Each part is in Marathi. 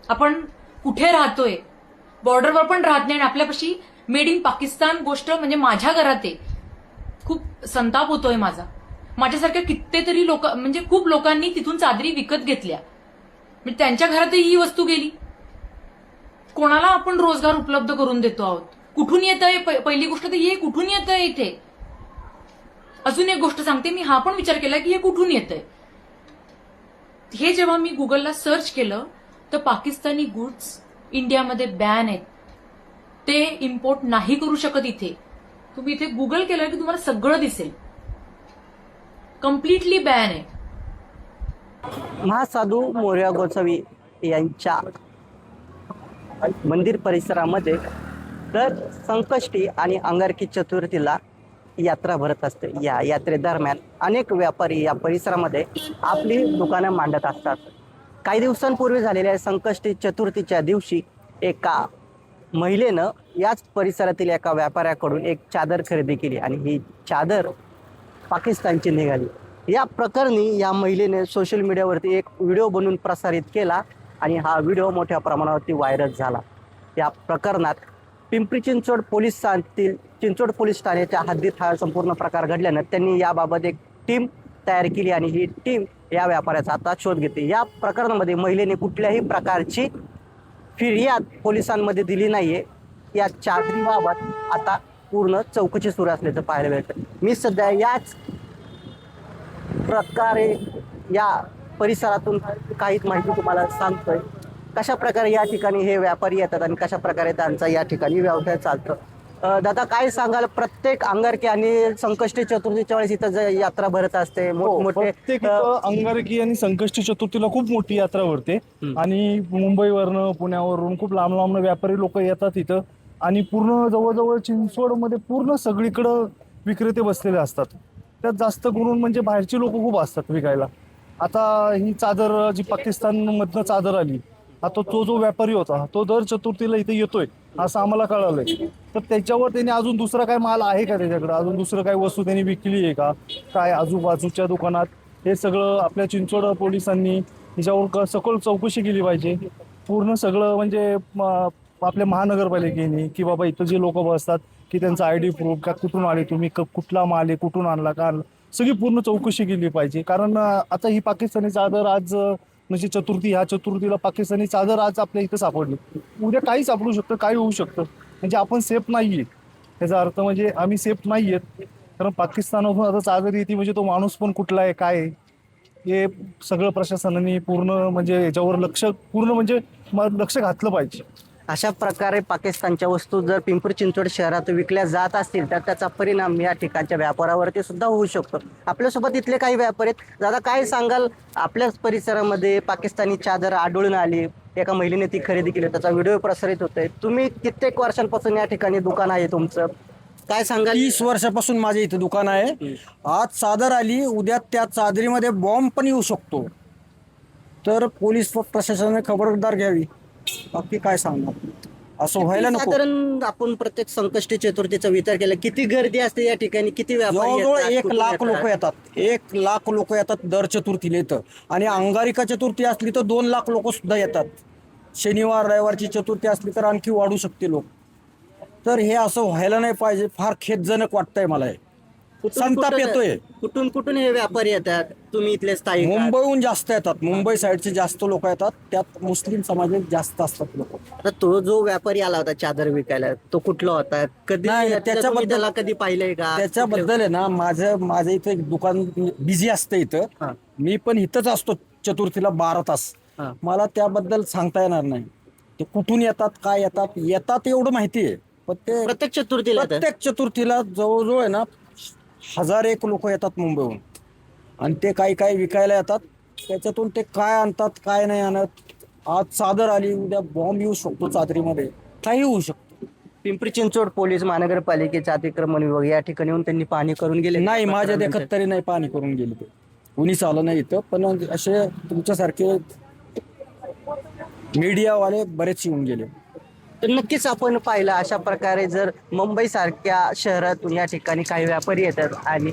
आपण कुठे राहतोय, बॉर्डरवर पण राहत नाही आणि आपल्यापाशी मेड इन पाकिस्तान गोष्ट म्हणजे माझ्या घरात आहे. खूप संताप होतोय माझा. माझ्यासारख्या कितीतरी लोक म्हणजे खूप लोकांनी तिथून चादरी विकत घेतल्या, म्हणजे त्यांच्या घरातही ही वस्तू गेली. कोणाला आपण रोजगार उपलब्ध करून देतो आहोत? कुठून येत आहे? पहिली गोष्ट तर हे कुठून येत आहे इथे. अजून एक गोष्ट सांगते, मी हा पण विचार केला की हे कुठून येतंय. हे जेव्हा मी गुगलला सर्च केलं तर पाकिस्तानी गुड्स इंडियामध्ये बॅन आहेत. ते इम्पोर्ट नाही करू शकत इथे. तुम्ही इथे गुगल केलं की तुम्हाला सगळं दिसेल. कम्प्लिटली बॅन आहे. महासाधू मोरया गोसावी यांच्या मंदिर परिसरामध्ये दर संकष्टी आणि अंगारकी चतुर्थीला यात्रा भरत असते. या यात्रेदरम्यान अनेक व्यापारी या परिसरामध्ये आपली दुकानं मांडत असतात. काही दिवसांपूर्वी झालेल्या संकष्टी चतुर्थीच्या दिवशी एका महिलेनं याच परिसरातील एका व्यापाऱ्याकडून एक चादर खरेदी केली आणि ही चादर पाकिस्तानची निघाली. या प्रकरणी या महिलेने सोशल मीडियावरती एक व्हिडिओ बनवून प्रसारित केला आणि हा व्हिडिओ मोठ्या प्रमाणावरती व्हायरल झाला. या प्रकरणात पिंपरी चिंचवड चिंचवड पोलीस ठाण्याच्या हद्दीत हा संपूर्ण प्रकार घडल्यानं त्यांनी याबाबत एक टीम तयार केली आणि ही टीम या व्यापाऱ्याचा आता शोध घेते. या प्रकरणामध्ये महिलेने कुठल्याही प्रकारची फिर्याद पोलिसांमध्ये दिली नाहीये. या चादरीबाबत आता पूर्ण चौकशी सुरू असल्याचं पाहायला मिळतं. मी सध्या याच प्रकारे या परिसरातून काही माहिती तुम्हाला सांगतोय. कशा प्रकारे या ठिकाणी हे व्यापारी येतात आणि कशा प्रकारे त्यांचा या ठिकाणी व्यवसाय चालतो. दादा काय सांगाल, प्रत्येक अंगारकी आणि संकष्टी चतुर्थीच्या वेळेस इथं यात्रा भरत असते मोठमोठे प्रत्येक अंगारकी आणि संकष्टी चतुर्थीला खूप मोठी यात्रा भरते आणि मुंबईवरनं पुण्यावरून खूप लांब लांब व्यापारी लोक येतात इथं आणि पूर्ण जवळजवळ चिंचवडमध्ये पूर्ण सगळीकडं विक्रेते बसलेले असतात. त्यात जास्त करून म्हणजे बाहेरची लोक खूप असतात विकायला. आता ही चादर जी पाकिस्तानमधनं चादर आली, आता तो जो व्यापारी होता तो दर चतुर्थीला इथे येतोय असं आम्हाला कळालंय. तर त्याच्यावर त्यांनी अजून दुसरा काय माल आहे का, त्याच्याकडे अजून दुसरं काय वस्तू त्यांनी विकली आहे का, काय आजूबाजूच्या दुकानात, हे सगळं आपल्या चिंचवड पोलिसांनी ह्याच्यावर सखोल चौकशी केली पाहिजे. पूर्ण सगळं म्हणजे आपल्या महानगरपालिकेने की बाबा इथं जे लोक बसतात की त्यांचा ID प्रूफ का, कुठून आले तुम्ही, कुठला माल आहे, कुठून आणला का, सगळी पूर्ण चौकशी केली पाहिजे. कारण आता ही पाकिस्तानी चादर आज म्हणजे ह्या चतुर्थीला पाकिस्तानी चादर आज आपल्या इथं सापडली, उद्या काही सापडू शकतं, काही होऊ शकतं. म्हणजे आपण सेफ नाहीये, त्याचा अर्थ म्हणजे आम्ही सेफ नाहीयेत. कारण पाकिस्तानातून आता चादर येते म्हणजे तो माणूस पण कुठला आहे, काय आहे, हे सगळं प्रशासनाने पूर्ण म्हणजे याच्यावर लक्ष घातलं पाहिजे. अशा प्रकारे पाकिस्तानच्या वस्तू जर पिंपरी चिंचवड शहरात विकल्या जात असतील तर त्याचा परिणाम या ठिकाणच्या व्यापारावरती सुद्धा होऊ शकतो. आपल्यासोबत इथले काही व्यापारी आहेत. दादा काय सांगाल, आपल्याच परिसरामध्ये पाकिस्तानी चादर आढळून आली, एका महिलेने ती खरेदी केली, त्याचा व्हिडिओ प्रसारित होतोय. तुम्ही कित्येक वर्षांपासून या ठिकाणी दुकान आहे तुमचं, काय सांगाल? 30 वर्षापासून माझे इथे दुकान आहे. आज चादर आली, उद्या त्या चादरीमध्ये बॉम्ब पण येऊ शकतो. तर पोलीस प्रशासनाने खबरदार घ्यावी. बाकी काय सांगणार, असं व्हायला नको. साधारण आपण प्रत्येक संकष्टी चतुर्थीचा विचार केला, किती गर्दी असते या ठिकाणी, किती व्यापारी जवळजवळ येतात, 1 कुठून लाख लोक येतात. 1 लाख लोक येतात दर चतुर्थीला इथं. आणि अंगारिका चतुर्थी असली तर 2 लाख लोक सुद्धा येतात. शनिवार रविवारची चतुर्थी असली तर आणखी वाढू शकते लोक. तर हे असं व्हायला नाही पाहिजे. फार खेदजनक वाटतंय मला हे. संताप येतोय. कुठून कुठून हे व्यापारी येतात? तुम्ही इथले स्थायिक आहात. मुंबईहून जास्त येतात, मुंबई साईडचे जास्त लोक येतात, त्यात मुस्लिम समाजात जास्त असतात लोक. आता तो जो व्यापारी आला होता चादर विकायला, तो कुठला होता, कधी नाही, तुम्ही त्याला कधी पाहिलंय का? त्याच्याबद्दल आहे ना, माझं इथं एक दुकान बिझी असतं इथं. मी पण इथंच असतो चतुर्थीला 12 तास. मला त्याबद्दल सांगता येणार नाही. ते कुठून येतात, काय येतात एवढं माहिती आहे. पण ते प्रत्येक चतुर्थीला येतात? प्रत्येक चतुर्थीला जवळजवळ आहे ना 1001 लोक येतात मुंबईहून. आणि ते काही विकायला येतात. त्याच्यातून ते काय आणतात, काय नाही आणत. आज चादर आली, उद्या बॉम्ब येऊ शकतो चादरीमध्ये, काही होऊ शकतो. पिंपरी चिंचवड पोलीस महानगरपालिकेचा अतिक्रमण विभाग या ठिकाणी येऊन त्यांनी पाहणी करून गेले? नाही, माझ्या देखत तरी नाही पाणी करून गेले ते. कुणीच आलं नाही इथं. पण असे तुमच्यासारखे मीडियावाले बरेच येऊन गेले. तर नक्कीच आपण पाहिलं, अशा प्रकारे जर मुंबई सारख्या शहरातून या ठिकाणी काही व्यापारी येतात आणि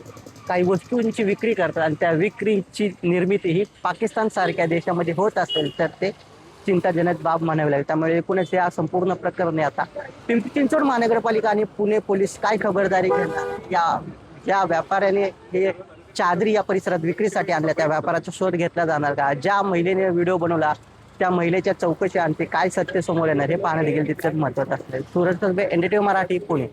काही वस्तूंची विक्री करतात आणि त्या विक्रीची निर्मिती ही पाकिस्तान सारख्या देशामध्ये होत असेल तर ते चिंताजनक बाब म्हणावी लागेल. त्यामुळे एकूणच या संपूर्ण प्रकरणी आता पिंपरी चिंचवड महानगरपालिका आणि पुणे पोलीस काय खबरदारी घेणार, या ज्या व्यापाऱ्याने हे चादरी या परिसरात विक्रीसाठी आणल्या त्या व्यापाराचा शोध घेतला जाणार का, ज्या महिलेने व्हिडिओ बनवला त्या महिलेच्या चौकशी आणते काय सत्य समोर येणार हे पाहणं देखील तितकंच महत्वाचं असेल. सूरज कसबे, NDTV मराठी, पुणे.